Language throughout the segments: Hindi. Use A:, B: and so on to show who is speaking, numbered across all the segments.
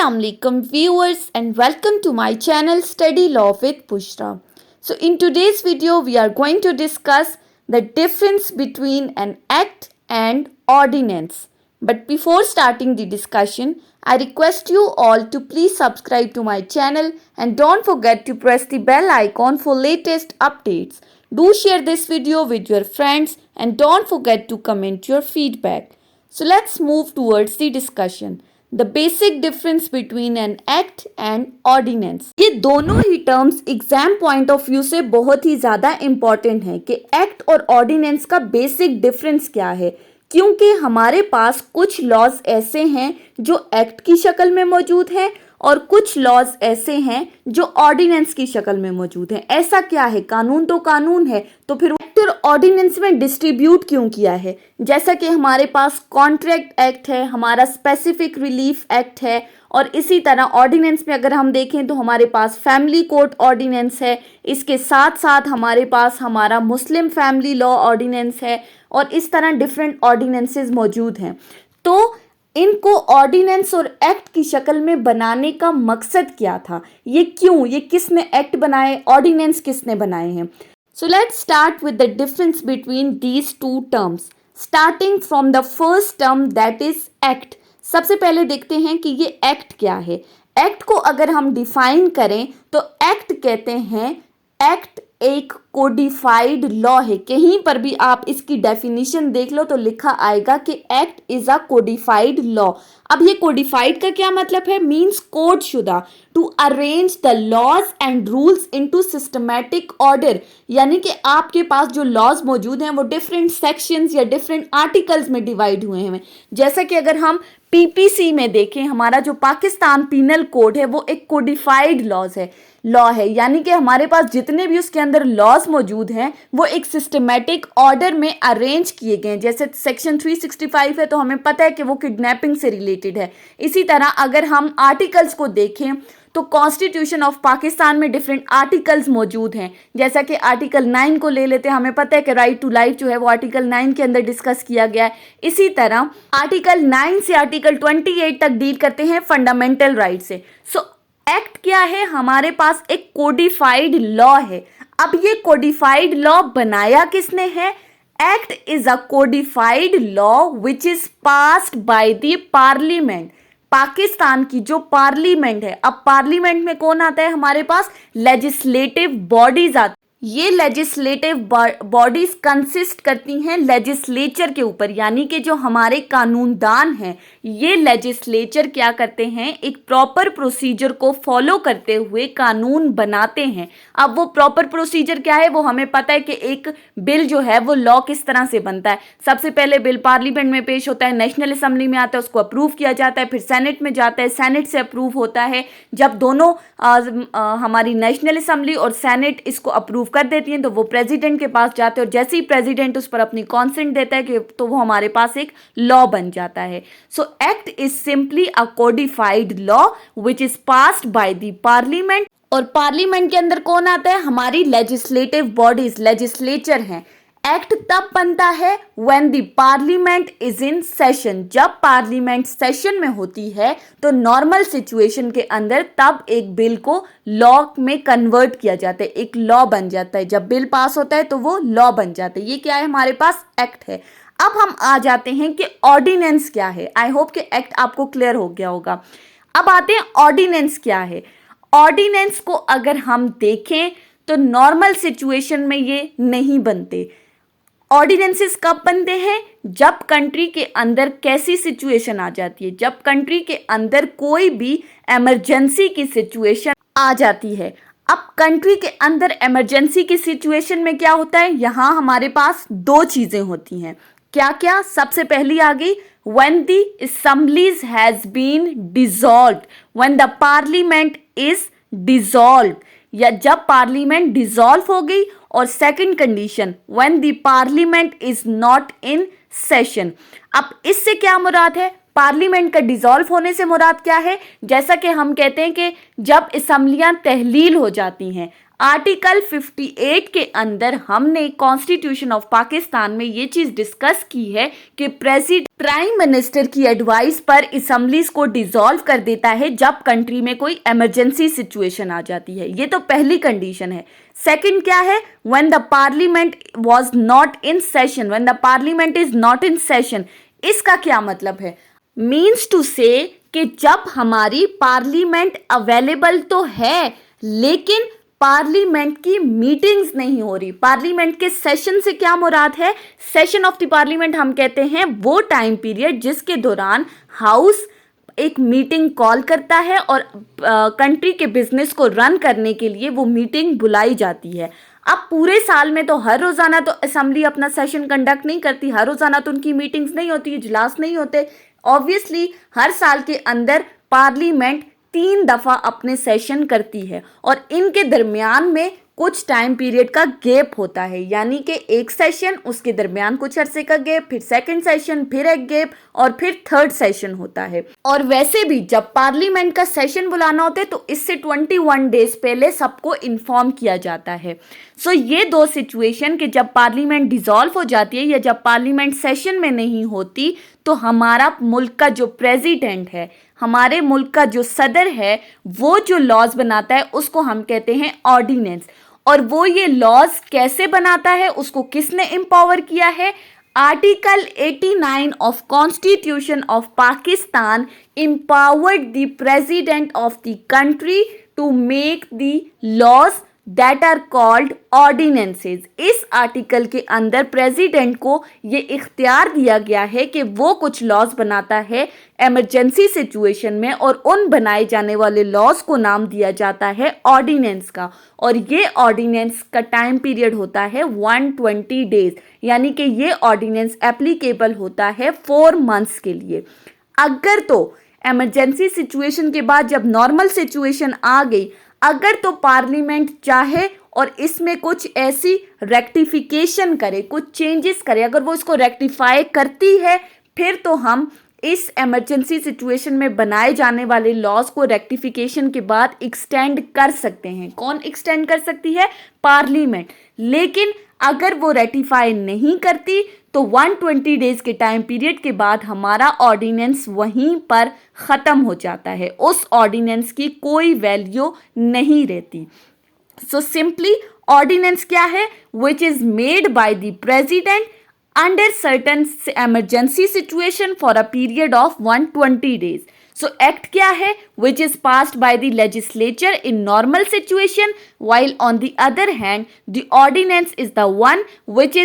A: Assalamualaikum viewers and welcome to my channel Study Law with Bushra. So in today's video we are going to discuss the difference between an act and ordinance. But before starting the discussion, I request you all to please subscribe to my channel and don't forget to press the bell icon for latest updates. Do share this video with your friends and don't forget to comment your feedback. So let's move towards the discussion. The basic difference between an act and ordinance. ये दोनों ही terms exam point of view से बहुत ही ज़्यादा इम्पॉर्टेंट है कि एक्ट और ऑर्डिनेंस का बेसिक डिफरेंस क्या है, क्योंकि हमारे पास कुछ लॉज ऐसे हैं जो एक्ट की शक्ल में मौजूद हैं और कुछ लॉज ऐसे हैं जो ऑर्डिनेंस की शक्ल में मौजूद हैं. ऐसा क्या है? कानून तो कानून है, तो फिर एक्ट और ऑर्डिनेंस में डिस्ट्रीब्यूट क्यों किया है? जैसा कि हमारे पास कॉन्ट्रैक्ट एक्ट है, हमारा स्पेसिफिक रिलीफ एक्ट है, और इसी तरह ऑर्डिनेंस में अगर हम देखें तो हमारे पास फैमिली कोर्ट ऑर्डिनेंस है. इसके साथ साथ हमारे पास हमारा मुस्लिम फैमिली लॉ ऑर्डिनेंस है, और इस तरह डिफरेंट ऑर्डिनेंसेस मौजूद हैं. तो इनको ऑर्डिनेंस और एक्ट की शक्ल में बनाने का मकसद क्या था? ये क्यों? ये किसने एक्ट बनाए, ऑर्डिनेंस किसने बनाए हैं? So let's start with the difference between these two terms, starting from the first term that is act. सबसे पहले देखते हैं कि ये एक्ट क्या है. एक्ट को अगर हम डिफाइन करें तो एक्ट कहते हैं, एक्ट एक कोडिफाइड लॉ है. कहीं पर भी आप इसकी डेफिनेशन देख लो तो लिखा आएगा कि act is a codified law. अब ये कोडिफाइड का क्या मतलब है? मीन्स कोड शुदा, to arrange the laws and rules into systematic order. यानी कि आपके पास जो लॉज मौजूद हैं वो डिफरेंट सेक्शंस या डिफरेंट आर्टिकल्स में डिवाइड हुए हैं. जैसा कि अगर हम पीपीसी में देखें, हमारा जो पाकिस्तान पीनल कोड है वो एक कोडिफाइड लॉ है, यानी कि हमारे पास जितने भी उसके अंदर लॉज मौजूद हैं वो एक सिस्टमैटिक ऑर्डर में अरेंज किए गए हैं. जैसे सेक्शन 365 है तो हमें पता है कि वो किडनैपिंग से रिलेटेड है. इसी तरह अगर हम आर्टिकल्स को देखें तो कॉन्स्टिट्यूशन ऑफ पाकिस्तान में डिफरेंट आर्टिकल्स मौजूद हैं. जैसा कि आर्टिकल 9 को ले लेते हैं, हमें पता है कि राइट टू लाइफ जो है वो आर्टिकल 9 के अंदर डिस्कस किया गया है. इसी तरह आर्टिकल 9 से आर्टिकल 28 तक डील करते हैं फंडामेंटल राइट से. सो एक्ट क्या है? हमारे पास एक कोडिफाइड लॉ है. अब ये कोडिफाइड लॉ बनाया किसने है? Act is a codified law which is passed by the parliament. Pakistan की जो पार्लियामेंट है, अब पार्लियामेंट में कौन आता है? हमारे पास लेजिस्लेटिव बॉडीज आती. ये लेजिस्लेटिव बॉडीज कंसिस्ट करती हैं लेजिस्लेचर के ऊपर, यानी कि जो हमारे कानूनदान हैं ये लेजिस्लेचर क्या करते हैं? एक प्रॉपर प्रोसीजर को फॉलो करते हुए कानून बनाते हैं. अब वो प्रॉपर प्रोसीजर क्या है? वो हमें पता है कि एक बिल जो है वो लॉ किस तरह से बनता है. सबसे पहले बिल पार्लियामेंट में पेश होता है, नेशनल असेंबली में आता है, उसको अप्रूव किया जाता है, फिर सेनेट में जाता है, सेनेट से अप्रूव होता है. जब दोनों हमारी नेशनल असेंबली और सेनेट इसको अप्रूव कर देती हैं तो वो प्रेसिडेंट के पास जाते हैं, और जैसे ही प्रेसिडेंट उस पर अपनी कॉन्सेंट देता है कि तो वो हमारे पास एक लॉ बन जाता है. So act is simply a codified law which is passed by the parliament. और पार्लियामेंट के अंदर कौन आता है? हमारी लेजिस्लेटिव बॉडीज, लेजिस्लेचर हैं. एक्ट तब बनता है when the parliament is in session. जब पार्लियामेंट सेशन में होती है तो नॉर्मल सिचुएशन के अंदर तब एक बिल को लॉ में कन्वर्ट किया जाता है, एक लॉ बन जाता है. जब बिल पास होता है तो वो लॉ बन जाता है. ये क्या है? हमारे पास एक्ट है. अब हम आ जाते हैं कि ऑर्डिनेंस क्या है. आई होप कि एक्ट आपको क्लियर हो गया होगा. अब आते हैं ऑर्डिनेंस क्या है. ऑर्डिनेंस को अगर हम देखें तो नॉर्मल सिचुएशन में ये नहीं बनते. ऑर्डिनेंसेस कब बनते हैं? जब कंट्री के अंदर कैसी सिचुएशन आ जाती है? जब कंट्री के अंदर कोई भी इमरजेंसी की सिचुएशन आ जाती है. अब कंट्री के अंदर इमरजेंसी की सिचुएशन में क्या होता है? यहाँ हमारे पास दो चीजें होती हैं. क्या क्या? सबसे पहली आ गई when the assemblies has been dissolved, when the parliament is dissolved, या जब पार्लियामेंट डिसॉल्व हो गई. और second condition when the parliament is not in session. अब इससे क्या मुराद है? पार्लियामेंट का डिसॉल्व होने से मुराद क्या है? जैसा कि हम कहते हैं कि जब असेंबलियां तहलील हो जाती हैं. आर्टिकल 58 के अंदर हमने कॉन्स्टिट्यूशन ऑफ पाकिस्तान में ये चीज डिस्कस की है कि प्रेसिडेंट प्राइम मिनिस्टर की एडवाइस पर असेंबलीज को डिसॉल्व कर देता है जब कंट्री में कोई इमरजेंसी सिचुएशन आ जाती है। ये तो पहली कंडीशन है। सेकंड क्या है? When the parliament was not in session, when the parliament is not in session. इसका क्या मतलब है? मीन्स टू से कि जब हमारी पार्लियामेंट अवेलेबल तो है लेकिन पार्लियामेंट की मीटिंग्स नहीं हो रही। पार्लियामेंट के सेशन से क्या मुराद है? सेशन ऑफ द पार्लियामेंट हम कहते हैं वो टाइम पीरियड जिसके दौरान हाउस एक मीटिंग कॉल करता है और कंट्री के बिजनेस को रन करने के लिए वो मीटिंग बुलाई जाती है। अब पूरे साल में तो हर रोजाना तो असेंबली अपना सेशन कंडक्ट नहीं करती, हर रोजाना तो उनकी मीटिंग्स नहीं होती, इजलास नहीं होते। ऑब्वियसली हर साल के अंदर पार्लियामेंट 3 दफा अपने सेशन करती है और इनके दरमियान में कुछ टाइम पीरियड का गैप होता है, यानी कि एक सेशन, उसके दरमियान कुछ अरसे का गैप, फिर सेकंड सेशन, फिर एक गैप और फिर थर्ड सेशन होता है। और वैसे भी जब पार्लियामेंट का सेशन बुलाना होता है तो इससे 21 डेज पहले सबको इन्फॉर्म किया जाता है। सो ये दो सिचुएशन कि जब पार्लियामेंट डिसॉल्व हो जाती है या जब पार्लियामेंट सेशन में नहीं होती तो हमारा मुल्क का जो प्रेसिडेंट है, हमारे मुल्क का जो सदर है, वो जो लॉज बनाता है उसको हम कहते हैं ऑर्डिनेंस। और वो ये लॉज कैसे बनाता है, उसको किसने एम्पावर किया है? Article 89 of constitution of Pakistan empowered the president of the country to make the laws that are called ordinances. इस आर्टिकल के अंदर प्रेसिडेंट को ये इख्तियार दिया गया है कि वो कुछ लॉज बनाता है इमरजेंसी सिचुएशन में और उन बनाए जाने वाले लॉज को नाम दिया जाता है ऑर्डिनेंस का। और ये ऑर्डिनेंस का टाइम पीरियड होता है 120 डेज, यानी कि ये ऑर्डिनेंस एप्लीकेबल होता है 4 मंथ्स के लिए। अगर तो इमरजेंसी सिचुएशन के बाद जब नॉर्मल सिचुएशन आ गई, अगर तो पार्लियामेंट चाहे और इसमें कुछ ऐसी रेक्टिफिकेशन करे, कुछ चेंजेस करे, अगर वो इसको रेक्टिफाई करती है, फिर तो हम इस इमरजेंसी सिचुएशन में बनाए जाने वाले लॉज को रेक्टिफिकेशन के बाद एक्सटेंड कर सकते हैं। कौन एक्सटेंड कर सकती है? पार्लियामेंट। लेकिन अगर वो रेटिफाई नहीं करती तो 120 डेज के टाइम पीरियड के बाद हमारा ऑर्डिनेंस वहीं पर ख़त्म हो जाता है, उस ऑर्डिनेंस की कोई वैल्यू नहीं रहती। सो सिंपली ऑर्डिनेंस क्या है? Which is made by the president under certain emergency situation for a period of 120 days. So act क्या है? Which is passed by the legislature in normal situation, while on the other hand the ordinance is the one which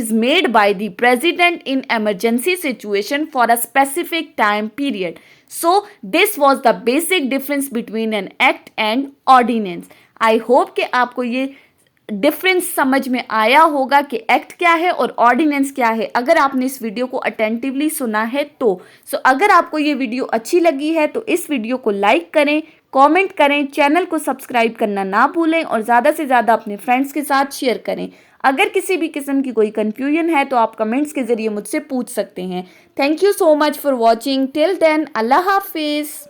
A: is made by the president in emergency situation for a specific time period. So this was the basic difference between an act and ordinance. I hope कि आपको ये डिफरेंस समझ में आया होगा कि एक्ट क्या है और ऑर्डिनेंस क्या है, अगर आपने इस वीडियो को अटेंटिवली सुना है तो। अगर आपको ये वीडियो अच्छी लगी है तो इस वीडियो को लाइक करें, कमेंट करें, चैनल को सब्सक्राइब करना ना भूलें और ज़्यादा से ज़्यादा अपने फ्रेंड्स के साथ शेयर करें। अगर किसी भी किस्म की कोई कन्फ्यूजन है तो आप कमेंट्स के ज़रिए मुझसे पूछ सकते हैं। Thank you so much for watching. Till then, अल्लाह हाफिज़।